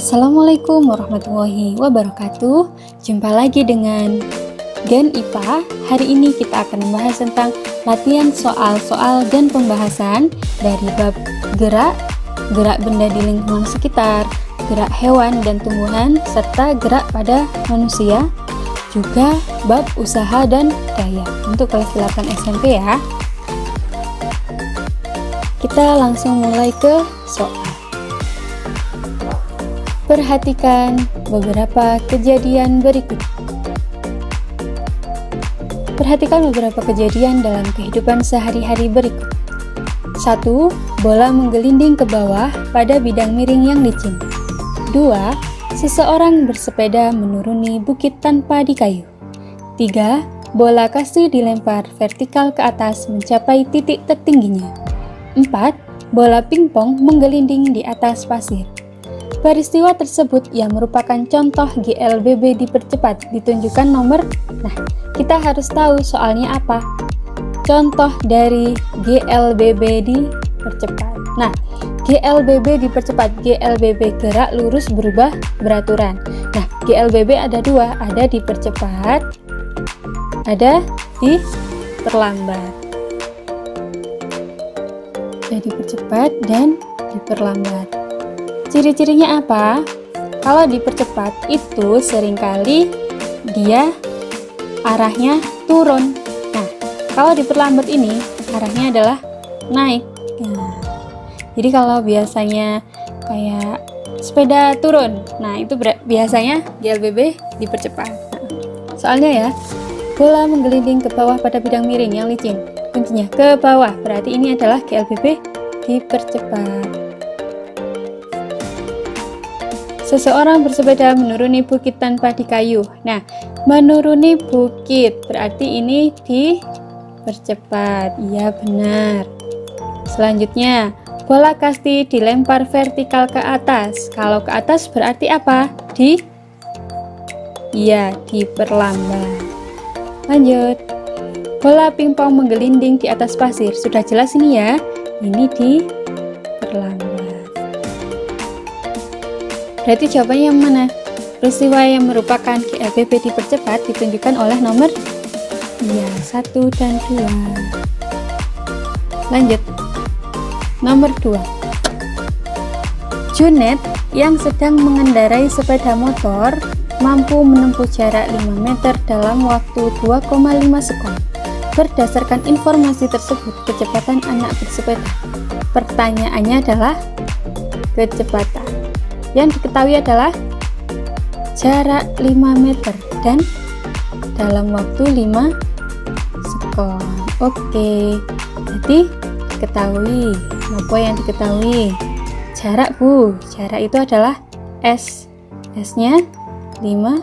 Assalamualaikum warahmatullahi wabarakatuh. Jumpa lagi dengan Gen IPA. Hari ini kita akan membahas tentang latihan soal-soal dan pembahasan dari bab gerak benda di lingkungan sekitar, gerak hewan dan tumbuhan, serta gerak pada manusia, juga bab usaha dan daya untuk kelas 8 SMP ya. Kita langsung mulai ke soal. Perhatikan beberapa kejadian berikut. Perhatikan beberapa kejadian dalam kehidupan sehari-hari berikut. 1. Bola menggelinding ke bawah pada bidang miring yang licin. 2. Seseorang bersepeda menuruni bukit tanpa dikayuh. 3. Bola kasti dilempar vertikal ke atas mencapai titik tertingginya. 4. Bola pingpong menggelinding di atas pasir. Peristiwa tersebut yang merupakan contoh GLBB dipercepat ditunjukkan nomor. Nah, kita harus tahu soalnya apa. Contoh dari GLBB dipercepat. Nah, GLBB dipercepat, GLBB gerak lurus berubah beraturan. Nah, GLBB ada dua, ada dipercepat, ada diperlambat. Ada dipercepat dan diperlambat. Ciri-cirinya apa? Kalau dipercepat itu seringkali dia arahnya turun. Nah, kalau diperlambat ini arahnya adalah naik. Nah, jadi kalau biasanya kayak sepeda turun, nah itu biasanya GLBB dipercepat. Soalnya ya, bola menggelinding ke bawah pada bidang miring yang licin. Kuncinya ke bawah, berarti ini adalah GLBB dipercepat. Seseorang bersepeda menuruni bukit tanpa dikayuh. Nah, menuruni bukit berarti ini dipercepat. Iya, benar. Selanjutnya, bola kasti dilempar vertikal ke atas. Kalau ke atas berarti apa? Diperlambat. Lanjut. Bola pingpong menggelinding di atas pasir. Sudah jelas ini ya. Ini diperlambat. Berarti jawabannya yang mana? Peristiwa yang merupakan GLBB dipercepat ditunjukkan oleh nomor 1 dan 2. Lanjut. Nomor 2. Junet yang sedang mengendarai sepeda motor mampu menempuh jarak 5 meter dalam waktu 2,5 sekon. Berdasarkan informasi tersebut, kecepatan anak bersepeda. Pertanyaannya adalah kecepatan. Yang diketahui adalah jarak 5 meter dan dalam waktu 5 sekon. Oke, jadi diketahui. Apa yang diketahui? Jarak, Bu. Jarak itu adalah S. S-nya 5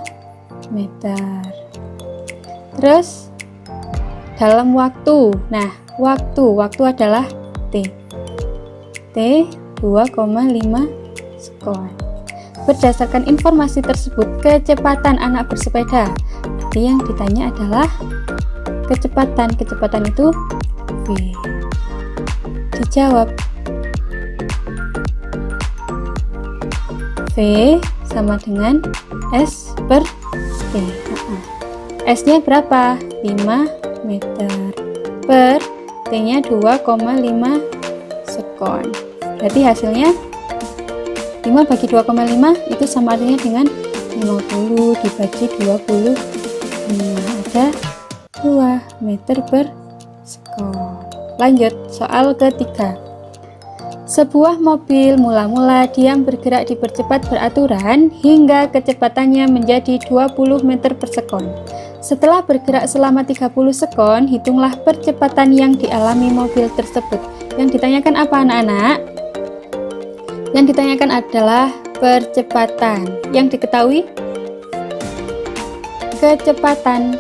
meter. Terus dalam waktu. Nah, waktu adalah T. T 2,5 sekon. Berdasarkan informasi tersebut, kecepatan anak bersepeda. Jadi yang ditanya adalah kecepatan. Kecepatan itu V. Dijawab. V sama dengan S per T. S-nya berapa? 5 meter. Per T-nya 2,5 sekon. Berarti hasilnya 5 bagi 2,5 itu sama artinya dengan 50 dibagi 20. Ada 2 meter per sekon. Lanjut, soal ketiga. Sebuah mobil mula-mula diam bergerak dipercepat beraturan hingga kecepatannya menjadi 20 meter per sekon. Setelah bergerak selama 30 sekon, hitunglah percepatan yang dialami mobil tersebut. Yang ditanyakan apa, anak-anak? Yang ditanyakan adalah percepatan. Yang diketahui? Kecepatan.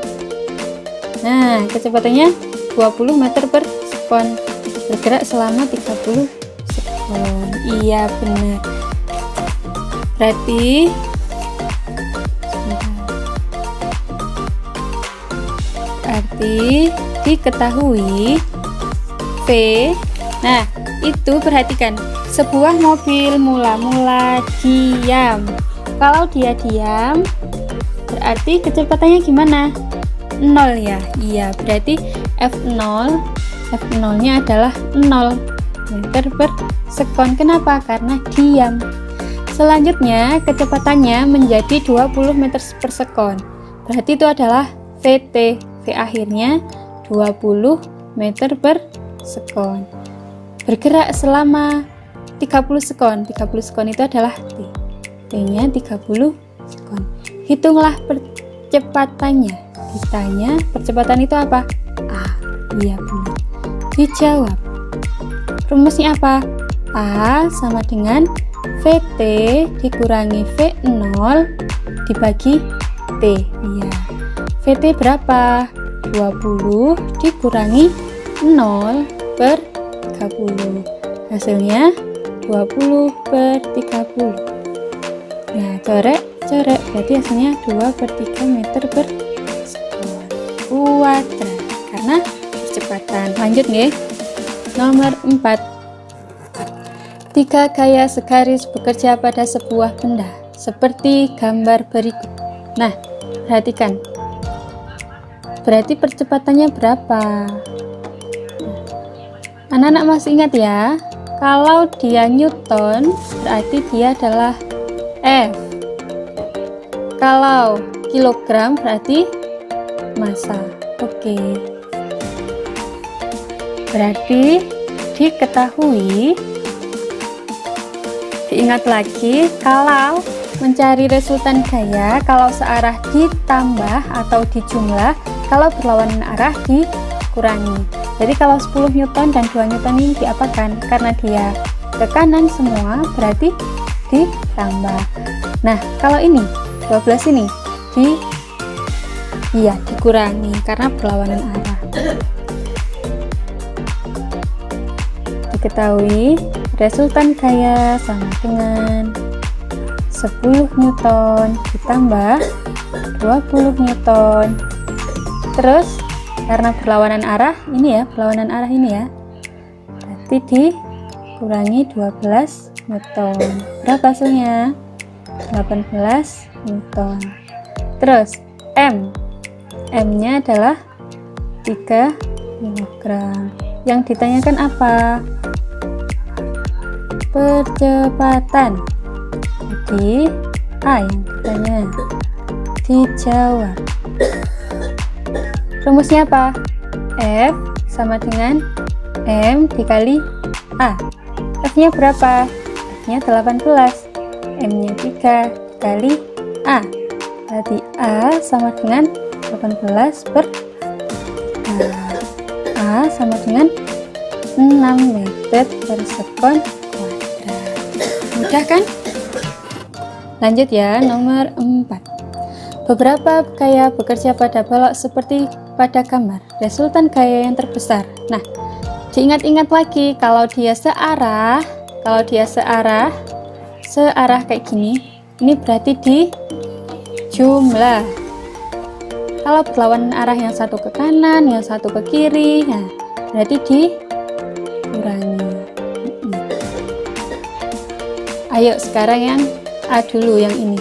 Nah, kecepatannya 20 meter per sekon. Bergerak selama 30 sekon. Iya, benar. Berarti diketahui V. Nah, itu perhatikan. Sebuah mobil mula-mula diam. Kalau dia diam, berarti kecepatannya gimana? 0 ya? Iya, berarti F0 nya adalah 0 meter per sekon. Kenapa? Karena diam. Selanjutnya kecepatannya menjadi 20 meter per sekon. Berarti itu adalah VT. V akhirnya 20 meter per sekon. Bergerak selama 30 sekon. 30 sekon itu adalah T. T-nya 30 sekon. Hitunglah percepatannya. Ditanya percepatan itu apa? A. Iya benar. Dijawab. Rumusnya apa? A sama dengan VT dikurangi V0 dibagi T. Iya. VT berapa? 20 dikurangi 0 per 30. Hasilnya 20 per 30. Nah, coret. Berarti hasilnya 2 per 3 meter per sekon kuadrat. Karena percepatan. Lanjut nih. Nomor 4. 3 gaya segaris bekerja pada sebuah benda seperti gambar berikut. Nah, perhatikan. Berarti percepatannya berapa? Anak-anak masih ingat ya? Kalau dia Newton, berarti dia adalah F. Kalau kilogram berarti massa. Oke. Berarti diketahui, diingat lagi, kalau mencari resultan gaya, kalau searah ditambah atau dijumlah, kalau berlawanan arah dikurangi. Jadi kalau 10 Newton dan 2 Newton ini diapakan? Karena dia ke kanan semua, berarti ditambah. Nah, kalau ini 12 ini dikurangi karena berlawanan arah. Diketahui resultan gaya sama dengan 10 Newton ditambah 20 Newton. Terus karena berlawanan arah ini ya, berarti dikurangi 12 Newton. Berapa hasilnya? 18 Newton. Terus M nya adalah 3 kg. Yang ditanyakan apa? Percepatan. Jadi A yang ditanya. Dijawab. Rumusnya apa? F sama dengan M dikali A. F nya berapa? F nya 18. M nya 3 dikali A. Berarti A sama dengan 18 per A sama dengan 6 meter per sekon kuadrat. Mudah kan? Lanjut ya, nomor 4. Beberapa gaya bekerja pada balok seperti pada gambar. Resultan gaya yang terbesar. Nah, diingat-ingat lagi, kalau dia searah kayak gini, ini berarti dijumlah. Kalau berlawanan arah, yang satu ke kanan, yang satu ke kiri, nah berarti dikurangi. Ayo sekarang yang A dulu, yang ini.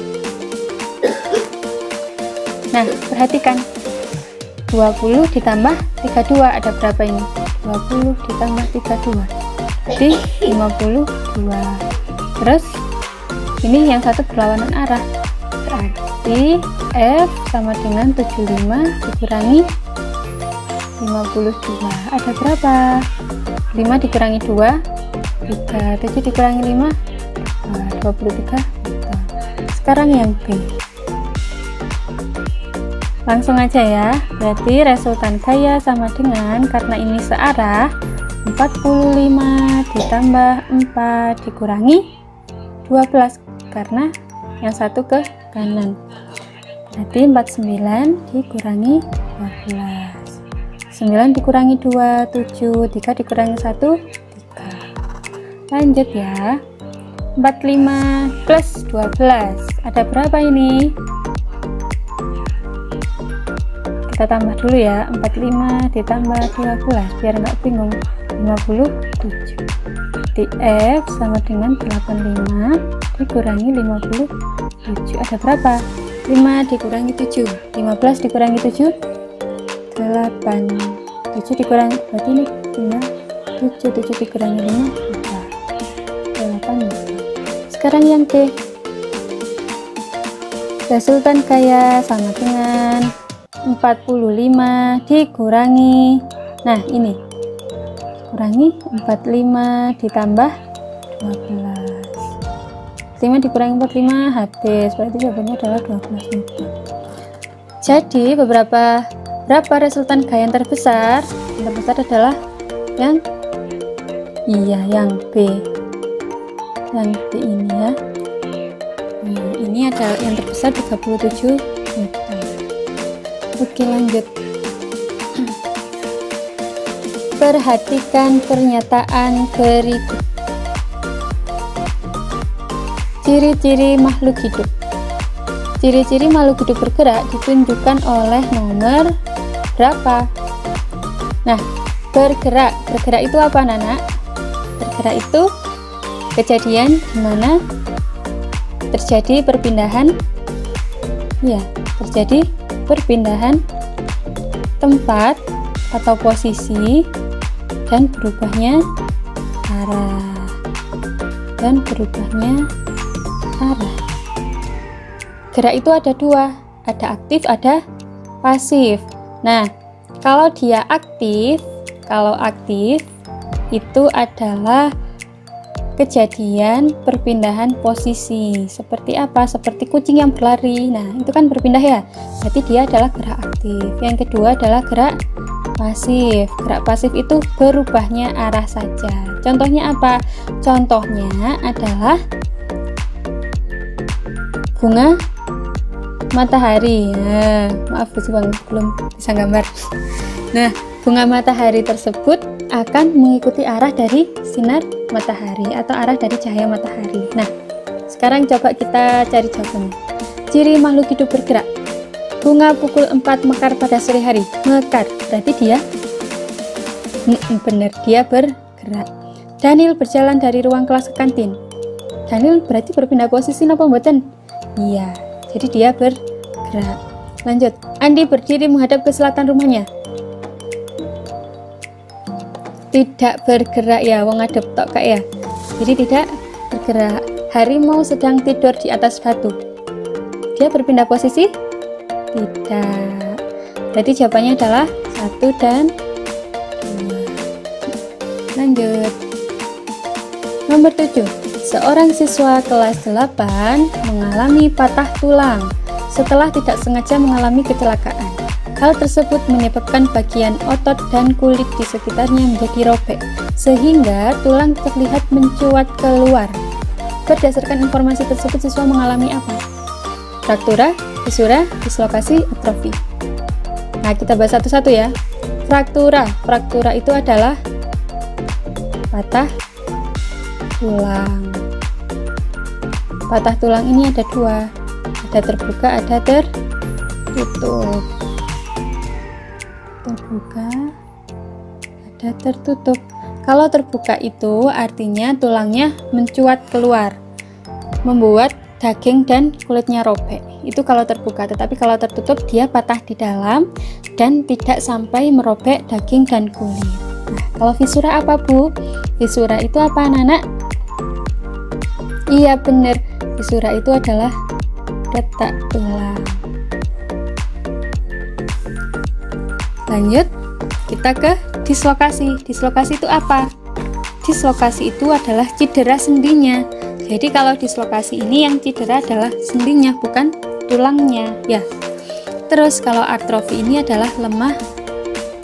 Nah, perhatikan. 20 ditambah 32 ada berapa ini? 20 ditambah 32. Jadi 52. Terus ini yang satu berlawanan arah. Berarti F sama dengan 75 dikurangi 52. Ada berapa? 5 dikurangi 2, 3. 7 dikurangi 5, 23. Sekarang yang B. Langsung aja ya. Berarti resultan gaya sama dengan, karena ini searah, 45 ditambah 4 dikurangi 12 karena yang satu ke kanan. Berarti 49 dikurangi 12. 9 dikurangi 2, 7. 3 dikurangi 1, 3. Lanjut ya. 45 plus 12. Ada berapa ini? Kita tambah dulu ya. 45 ditambah 12 biar nggak bingung. 57. Berarti F sama dengan 85 dikurangi 57. Ada berapa? 5 dikurangi 7. 15 dikurangi 7. 8. 7 dikurangi, berarti ini tinggal 7. 7 dikurangi 5. 8. Sekarang yang D. Resultan kaya sama dengan 45 dikurangi, nah ini kurangi 45 ditambah 12. 5 dikurangi 45 habis, berarti jawabannya adalah 12 meter. Jadi berapa resultan kaya yang terbesar? Yang terbesar adalah yang B. Yang B ini ya. Nah, ini adalah yang terbesar 37 meter. Oke, lanjut. Perhatikan pernyataan berikut. Ciri-ciri makhluk hidup. Ciri-ciri makhluk hidup bergerak ditunjukkan oleh nomor berapa? Nah, bergerak. Bergerak itu apa, Nana? Bergerak itu kejadian di mana terjadi perpindahan, ya, terjadi perpindahan tempat atau posisi dan berubahnya arah. Gerak itu ada dua, ada aktif, ada pasif. Nah, kalau dia aktif, itu adalah kejadian perpindahan posisi. Seperti apa? Seperti kucing yang berlari. Nah, itu kan berpindah ya. Berarti dia adalah gerak aktif. Yang kedua adalah gerak pasif. Gerak pasif itu berubahnya arah saja. Contohnya apa? Contohnya adalah bunga matahari. Nah, maaf Bang, belum bisa gambar. Nah, bunga matahari tersebut akan mengikuti arah dari sinar matahari atau arah dari cahaya matahari. Nah, sekarang coba kita cari jawabannya. Ciri makhluk hidup bergerak. Bunga pukul 4 mekar pada sore hari. Mekar, berarti dia benar, dia bergerak. Daniel berjalan dari ruang kelas ke kantin. Daniel berarti berpindah posisi apa mboten? Iya, jadi dia bergerak. Lanjut. Andi berdiri menghadap ke selatan rumahnya. Tidak bergerak ya, wong ngadep tok kak ya. Jadi tidak bergerak. Harimau sedang tidur di atas batu. Dia berpindah posisi? Tidak. Jadi jawabannya adalah 1 dan 2. Lanjut. Nomor 7. Seorang siswa kelas 8 mengalami patah tulang setelah tidak sengaja mengalami kecelakaan. Hal tersebut menyebabkan bagian otot dan kulit di sekitarnya menjadi robek, sehingga tulang terlihat mencuat keluar. Berdasarkan informasi tersebut, siswa mengalami apa? Fraktura, fisura, dislokasi, atrofi. Nah, kita bahas satu-satu ya. Fraktura. Fraktura itu adalah patah tulang. Patah tulang ini ada dua. Ada terbuka, ada tertutup. Terbuka, ada tertutup. Kalau terbuka itu artinya tulangnya mencuat keluar, membuat daging dan kulitnya robek. Itu kalau terbuka. Tetapi kalau tertutup dia patah di dalam dan tidak sampai merobek daging dan kulit. Nah, kalau fisura apa Bu? Fisura itu apa anak-anak? Iya benar, fisura itu adalah retak tulang. Lanjut, kita ke dislokasi. Dislokasi itu apa? Dislokasi itu adalah cedera sendinya. Jadi kalau dislokasi ini yang cedera adalah sendinya, bukan tulangnya ya. Terus kalau atrofi ini adalah lemah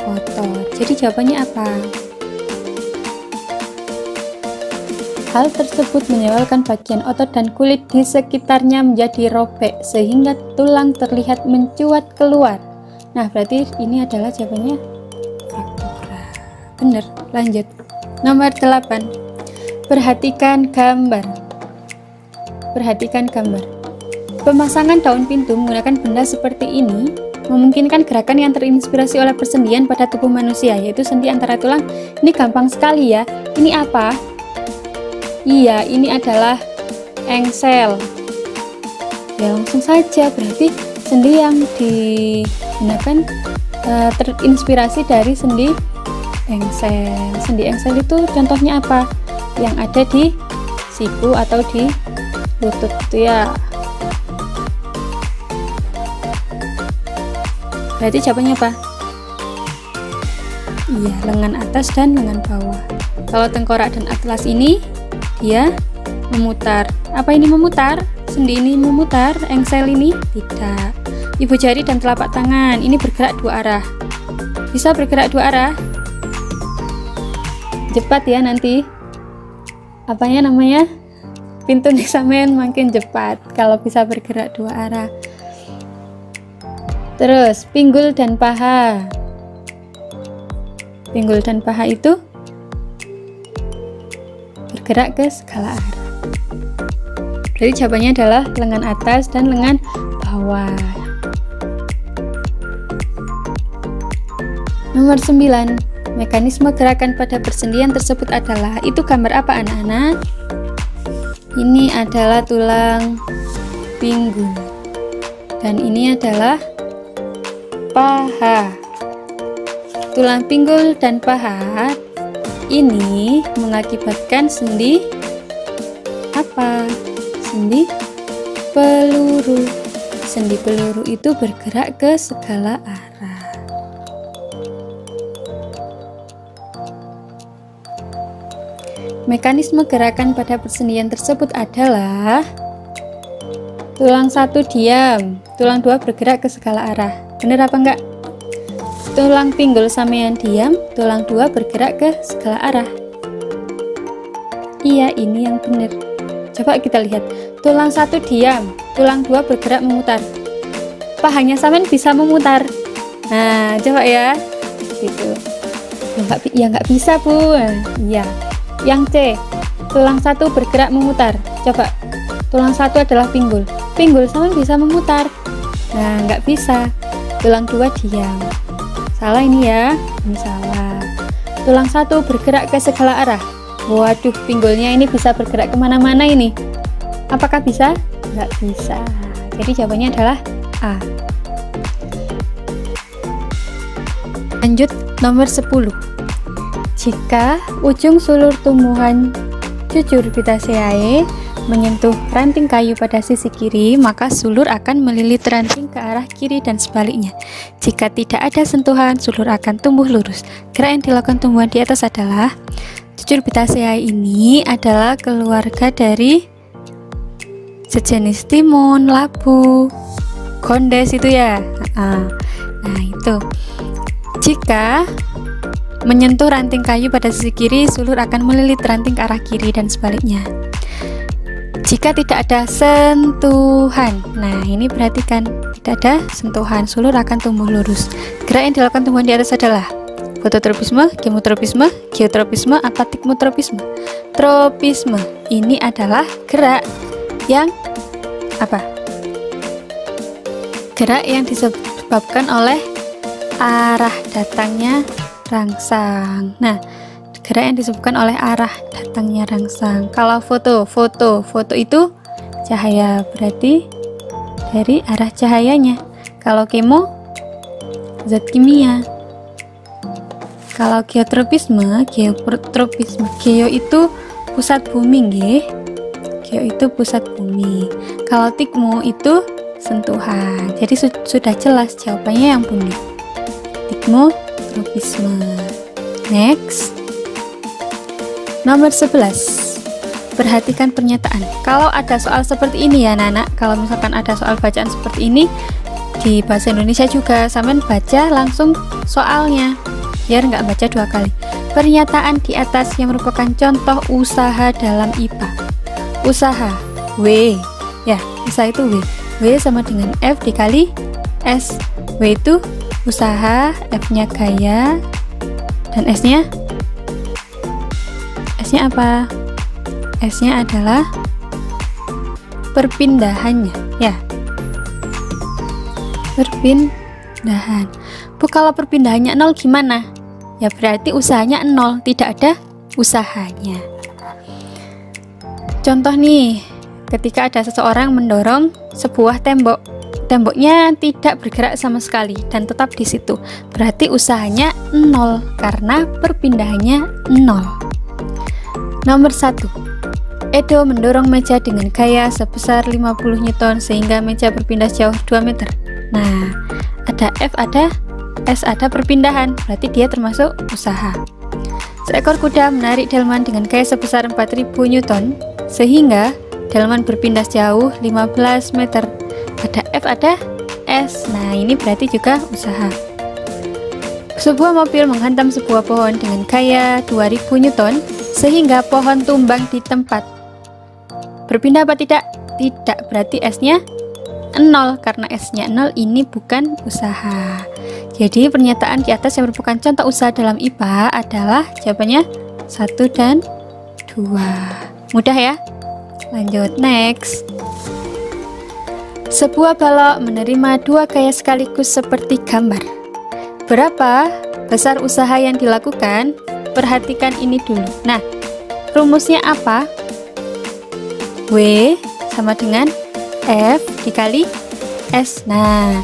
otot. Jadi jawabannya apa? Hal tersebut menyebabkan bagian otot dan kulit di sekitarnya menjadi robek sehingga tulang terlihat mencuat keluar. Nah, berarti ini adalah jawabannya fraktura. Benar, lanjut. Nomor 8. Perhatikan gambar. Perhatikan gambar. Pemasangan daun pintu menggunakan benda seperti ini memungkinkan gerakan yang terinspirasi oleh persendian pada tubuh manusia, yaitu sendi antara tulang. Ini gampang sekali ya. Ini apa? Iya, ini adalah engsel. Ya langsung saja, berarti sendi yang digunakan terinspirasi dari sendi engsel. Sendi engsel itu contohnya apa? Yang ada di siku atau di lutut itu ya. Berarti jawabannya apa? Iya, lengan atas dan lengan bawah. Kalau tengkorak dan atlas ini dia memutar. Apa ini memutar? Sendi ini memutar, engsel ini tidak. Ibu jari dan telapak tangan ini bergerak dua arah. Bisa bergerak dua arah? Cepat ya nanti. Apanya namanya? Pintu eksamen makin cepat kalau bisa bergerak dua arah. Terus pinggul dan paha. Pinggul dan paha itu bergerak ke segala arah. Jadi jawabannya adalah lengan atas dan lengan bawah. Nomor 9. Mekanisme gerakan pada persendian tersebut adalah, itu gambar apa anak-anak? Ini adalah tulang pinggul. Dan ini adalah paha. Tulang pinggul dan paha ini mengakibatkan sendi apa? Sendi peluru. Sendi peluru itu bergerak ke segala arah. Mekanisme gerakan pada persendian tersebut adalah tulang satu diam, tulang dua bergerak ke segala arah. Benar apa enggak? Tulang pinggul sampean diam, tulang dua bergerak ke segala arah. Iya, ini yang benar. Coba kita lihat. Tulang satu diam, tulang dua bergerak memutar. Pahanya sampean bisa memutar. Nah, coba ya. Gitu. Ya nggak bisa, Bu. Iya. Yang C, tulang satu bergerak memutar. Coba. Tulang satu adalah pinggul. Pinggul sampean bisa memutar. Nah, nggak bisa. Tulang dua diam. Salah ini ya, ini salah. Tulang satu bergerak ke segala arah. Waduh, pinggulnya ini bisa bergerak kemana-mana ini. Apakah bisa? Nggak bisa. Jadi jawabannya adalah A. Lanjut nomor 10. Jika ujung sulur tumbuhan Cucurbitaceae menyentuh ranting kayu pada sisi kiri, maka sulur akan melilit ranting ke arah kiri dan sebaliknya. Jika tidak ada sentuhan, sulur akan tumbuh lurus. Gerak yang dilakukan tumbuhan di atas adalah, Cucurbitaceae ini adalah keluarga dari sejenis timun, labu, gondes itu ya. Nah itu. Jika menyentuh ranting kayu pada sisi kiri, sulur akan melilit ranting ke arah kiri dan sebaliknya. Jika tidak ada sentuhan, nah ini perhatikan, tidak ada sentuhan, sulur akan tumbuh lurus. Gerak yang dilakukan tumbuhan di atas adalah fototropisme, kemotropisme, geotropisme, atau tikmotropisme. Tropisme ini adalah gerak yang apa? Gerak yang disebabkan oleh arah datangnya rangsang. Nah, gerak yang disebabkan oleh arah datangnya rangsang. Kalau foto itu cahaya, berarti dari arah cahayanya. Kalau kemo, zat kimia. Kalau geotropisme, geo itu pusat bumi nggih. Geo itu pusat bumi. Kalau tikmo itu sentuhan. Jadi sudah jelas jawabannya yang bunyi. Tikmotropisme. Next. Nomor 11. Perhatikan pernyataan. Kalau ada soal seperti ini ya anak-anak, kalau misalkan ada soal bacaan seperti ini di bahasa Indonesia juga, sampean baca langsung soalnya, biar nggak baca dua kali. Pernyataan di atas yang merupakan contoh usaha dalam IPA. Usaha W, ya usaha itu W. W sama dengan F dikali S. W itu usaha, F-nya gaya, dan S-nya apa? S-nya adalah perpindahannya, ya. Perpindahan. Bu, kalau perpindahannya 0 gimana? Ya berarti usahanya 0, tidak ada usahanya. Contoh nih, ketika ada seseorang mendorong sebuah tembok, temboknya tidak bergerak sama sekali dan tetap di situ. Berarti usahanya 0 karena perpindahannya 0. Nomor 1. Edo mendorong meja dengan gaya sebesar 50 Newton sehingga meja berpindah jauh 2 meter. Nah, ada F, ada S, ada perpindahan, berarti dia termasuk usaha. Seekor kuda menarik delman dengan gaya sebesar 4000 Newton sehingga delman berpindah jauh 15 meter. Ada F, ada S. Nah, ini berarti juga usaha. Sebuah mobil menghantam sebuah pohon dengan gaya 2000 Newton sehingga pohon tumbang di tempat. Berpindah apa tidak? Tidak, berarti S-nya 0 karena S-nya 0, ini bukan usaha. Jadi pernyataan di atas yang merupakan contoh usaha dalam IPA adalah jawabannya 1 dan 2. Mudah ya? Lanjut, next. Sebuah balok menerima 2 gaya sekaligus seperti gambar. Berapa besar usaha yang dilakukan? Perhatikan ini dulu. Nah, rumusnya apa? W sama dengan F dikali S. Nah,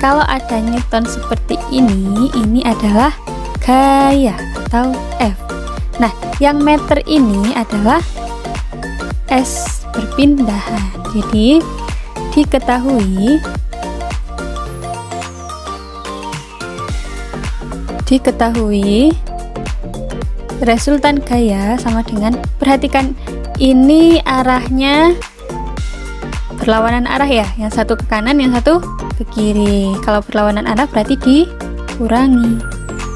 kalau ada Newton seperti ini adalah gaya atau F. Nah, yang meter ini adalah S perpindahan. Jadi diketahui resultan gaya sama dengan, perhatikan ini arahnya berlawanan arah ya, yang satu ke kanan, yang satu ke kiri. Kalau berlawanan arah berarti dikurangi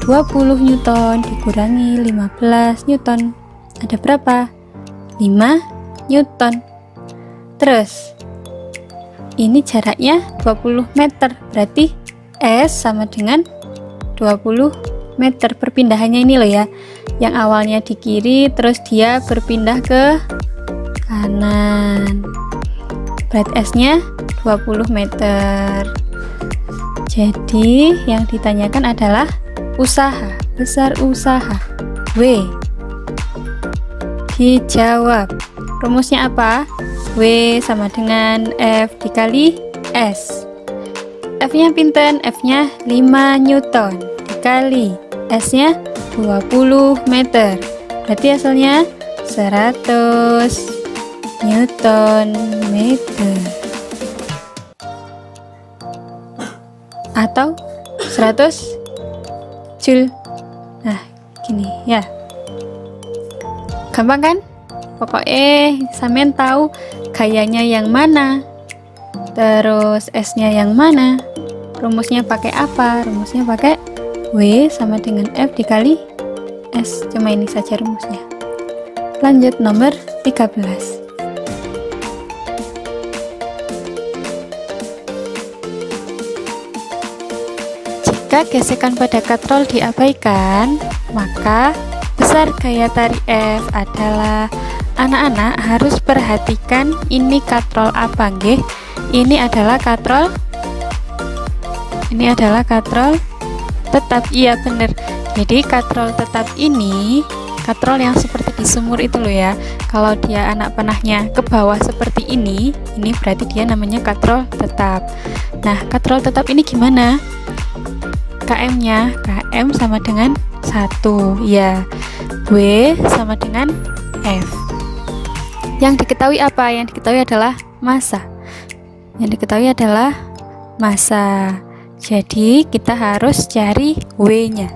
20 Newton dikurangi 15 Newton, ada berapa? 5 Newton. Terus ini jaraknya 20 meter, berarti S sama dengan 20 meter. Perpindahannya ini loh ya, yang awalnya di kiri terus dia berpindah ke kanan, berarti S-nya 20 meter. Jadi yang ditanyakan adalah usaha, besar usaha. W. Dijawab. Rumusnya apa? W sama dengan F dikali S. F-nya pinten? F-nya 5 Newton dikali S-nya 20 meter. Berarti hasilnya 100 Newton meter atau 100 Joule. Nah, gini ya. Gampang kan? Pokoknya sampean tahu gayanya yang mana, terus S-nya yang mana, rumusnya pakai apa? Rumusnya pakai W sama dengan F dikali S. Cuma ini saja rumusnya. Lanjut, nomor 13. Jika gesekan pada katrol diabaikan, maka besar gaya tarik F adalah, anak-anak harus perhatikan ini katrol apa nggih? Ini adalah katrol tetap. Iya bener. Jadi katrol tetap ini katrol yang seperti di sumur itu loh ya. Kalau dia anak panahnya ke bawah seperti ini berarti dia namanya katrol tetap. Nah, katrol tetap ini gimana? KM-nya, KM sama dengan 1 ya. W sama dengan F. Yang diketahui apa? Yang diketahui adalah massa. Jadi kita harus cari W-nya,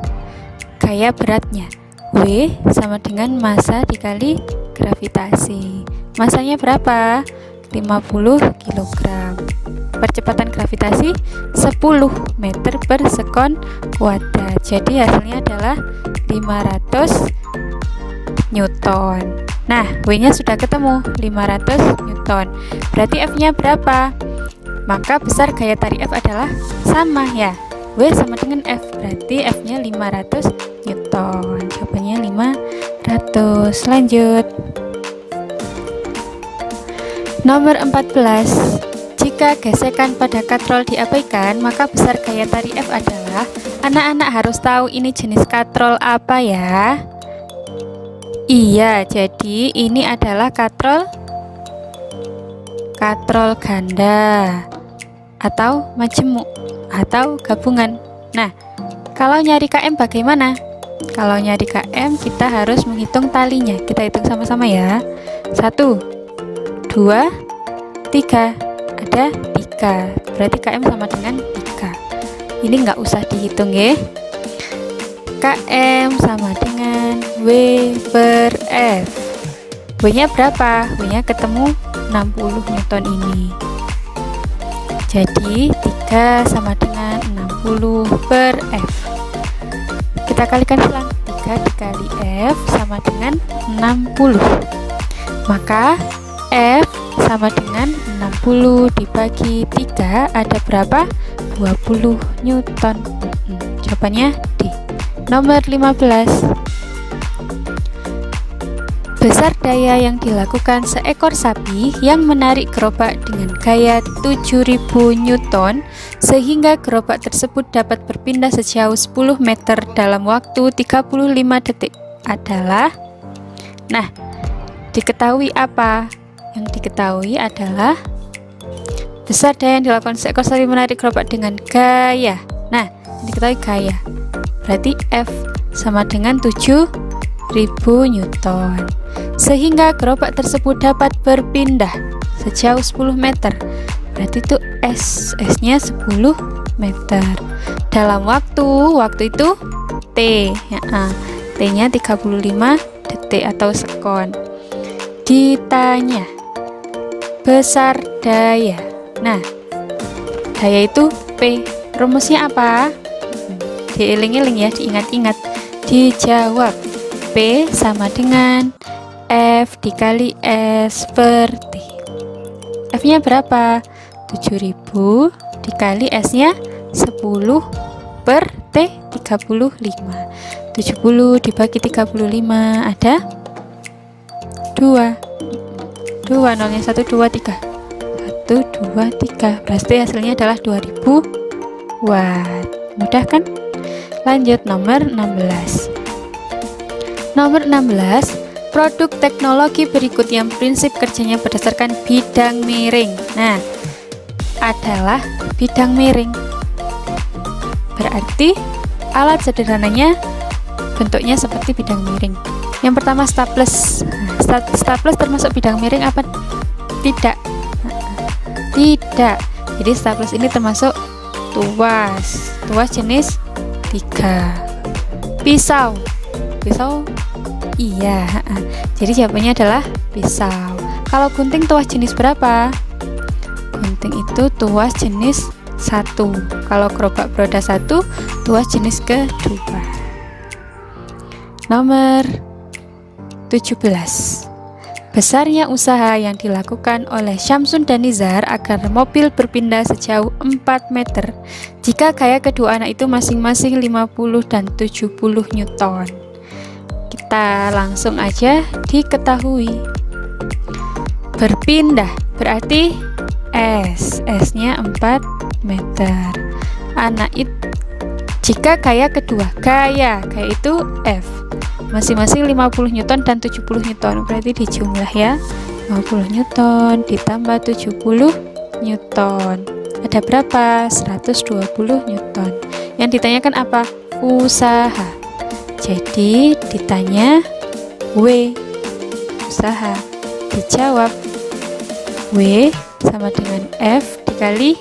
gaya beratnya. W sama dengan massa dikali gravitasi. Massanya berapa? 50 kg. Percepatan gravitasi 10 meter per sekon kuadrat. Jadi hasilnya adalah 500 Newton. Nah, W-nya sudah ketemu, 500 Newton. Berarti F-nya berapa? Maka besar gaya tarik F adalah sama ya. W sama dengan F, berarti F-nya 500 Newton. Jawabannya 500. Lanjut. Nomor 14. Jika gesekan pada katrol diabaikan, maka besar gaya tarik F adalah, anak-anak harus tahu ini jenis katrol apa ya? Iya, jadi ini adalah katrol katrol ganda, atau majemuk, atau gabungan. Nah, kalau nyari KM bagaimana? Kalau nyari KM kita harus menghitung talinya. Kita hitung sama-sama ya. 1, 2, 3. Ada 3. Berarti KM sama dengan 3. Ini nggak usah dihitung ya. KM sama dengan W per F. W-nya berapa? W-nya ketemu 60 Newton ini. Jadi 3 sama dengan 60 per F. Kita kalikan ulang. 3 dikali F sama dengan 60. Maka F sama dengan 60 dibagi 3 ada berapa? 20 Newton. Jawabannya D. Nomor 15. Besar daya yang dilakukan seekor sapi yang menarik gerobak dengan gaya 7000 Newton sehingga gerobak tersebut dapat berpindah sejauh 10 meter dalam waktu 35 detik adalah. Nah, diketahui apa? Yang diketahui adalah besar daya yang dilakukan seekor sapi menarik gerobak dengan gaya. Nah, diketahui gaya. Berarti F sama dengan 7000 Newton. Sehingga gerobak tersebut dapat berpindah sejauh 10 meter. Berarti itu S-nya 10 meter. Dalam waktu itu T. T-nya 35 detik atau sekon. Ditanya besar daya. Nah, daya itu P. Rumusnya apa? Diiling-iling ya, diingat-ingat. Dijawab. P sama dengan F dikali S per T. F-nya berapa? 7000 dikali S-nya 10 per T 35. 70 dibagi 35 ada 2. 2, nolnya 1, 2, 3. 1, 2, 3. Berarti hasilnya adalah 2000 watt. Mudah kan? Lanjut nomor 16. Nomor 16, produk teknologi berikut yang prinsip kerjanya berdasarkan bidang miring. Nah, adalah bidang miring. Berarti alat sederhananya bentuknya seperti bidang miring. Yang pertama staples. Staples termasuk bidang miring apa? Tidak. Tidak. Jadi staples ini termasuk tuas. Tuas jenis 3. Pisau. Pisau iya. Jadi jawabannya adalah pisau. Kalau gunting tuas jenis berapa? Gunting itu tuas jenis 1. Kalau gerobak beroda 1 tuas jenis kedua. Nomor 17. Besarnya usaha yang dilakukan oleh Syamsun dan Nizar agar mobil berpindah sejauh 4 meter jika gaya kedua anak itu masing-masing 50 dan 70 Newton. Kita langsung aja diketahui. Berpindah berarti S-nya 4 meter. Anak itu jika gaya kedua, gaya itu F masing-masing 50 Newton dan 70 Newton. Berarti dijumlah ya. 50 Newton ditambah 70 Newton. Ada berapa? 120 Newton. Yang ditanyakan apa? Usaha. Jadi ditanya W, usaha. Dijawab W sama dengan F dikali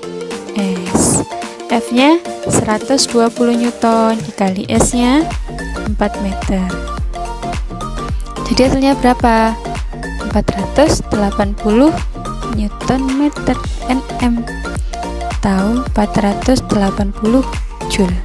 S. F-nya 120 Newton dikali S-nya 4 meter. Jadi hasilnya berapa? 480 Newton meter Nm atau 480 Joule.